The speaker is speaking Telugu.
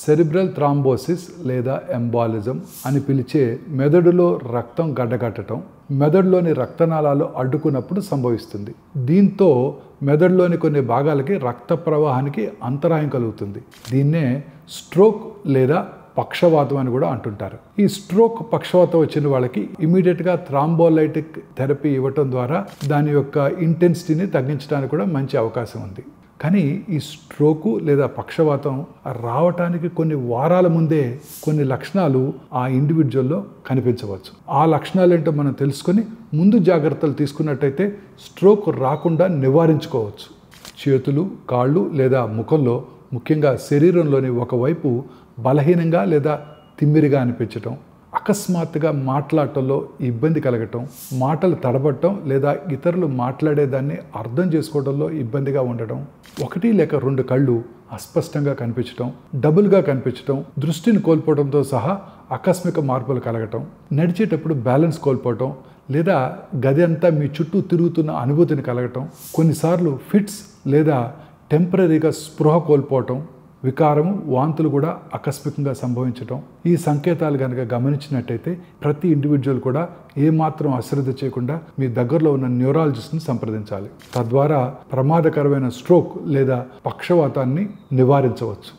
సెరిబ్రల్ థ్రాంబోసిస్ లేదా ఎంబాలిజం అని పిలిచే మెదడులో రక్తం గడ్డకట్టడం మెదడులోని రక్తనాళాలు అడ్డుకున్నప్పుడు సంభవిస్తుంది. దీంతో మెదడులోని కొన్ని భాగాలకి రక్త ప్రవాహానికి అంతరాయం కలుగుతుంది. దీన్నే స్ట్రోక్ లేదా పక్షవాతం అని కూడా అంటుంటారు. ఈ స్ట్రోక్ పక్షవాతం వచ్చిన వాళ్ళకి ఇమీడియట్గా థ్రాంబోలైటిక్ థెరపీ ఇవ్వటం ద్వారా దాని యొక్క ఇంటెన్సిటీని తగ్గించడానికి కూడా మంచి అవకాశం ఉంది. కానీ ఈ స్ట్రోకు లేదా పక్షవాతం రావటానికి కొన్ని వారాల ముందే కొన్ని లక్షణాలు ఆ ఇండివిజువల్లో కనిపించవచ్చు. ఆ లక్షణాలు ఏంటో మనం తెలుసుకొని ముందు జాగ్రత్తలు తీసుకున్నట్టయితే స్ట్రోక్ రాకుండా నివారించుకోవచ్చు. చేతులు, కాళ్ళు లేదా ముఖంలో, ముఖ్యంగా శరీరంలోని ఒకవైపు బలహీనంగా లేదా తిమ్మిరిగా అనిపించటం, అకస్మాత్తుగా మాట్లాడటంలో ఇబ్బంది కలగటం, మాటలు తడబడటం లేదా ఇతరులు మాట్లాడేదాన్ని అర్థం చేసుకోవడంలో ఇబ్బందిగా ఉండటం, 1 లేక 2 కళ్ళు అస్పష్టంగా కనిపించటం, డబుల్గా కనిపించటం, దృష్టిని కోల్పోవడంతో సహా ఆకస్మిక మార్పులు కలగటం, నడిచేటప్పుడు బ్యాలెన్స్ కోల్పోవటం లేదా గది అంతా మీ చుట్టూ తిరుగుతున్న అనుభూతిని కలగటం, కొన్నిసార్లు ఫిట్స్ లేదా టెంపరీగా స్పృహ కోల్పోవటం, వికారము, వాంతులు కూడా ఆకస్మికంగా సంభవించటం. ఈ సంకేతాలు కనుక గమనించినట్టయితే ప్రతి ఇండివిజువల్ కూడా ఏమాత్రం అశ్రద్ధ చేయకుండా మీ దగ్గరలో ఉన్న న్యూరాలజిస్ట్ని సంప్రదించాలి. తద్వారా ప్రమాదకరమైన స్ట్రోక్ లేదా పక్షవాతాన్ని నివారించవచ్చు.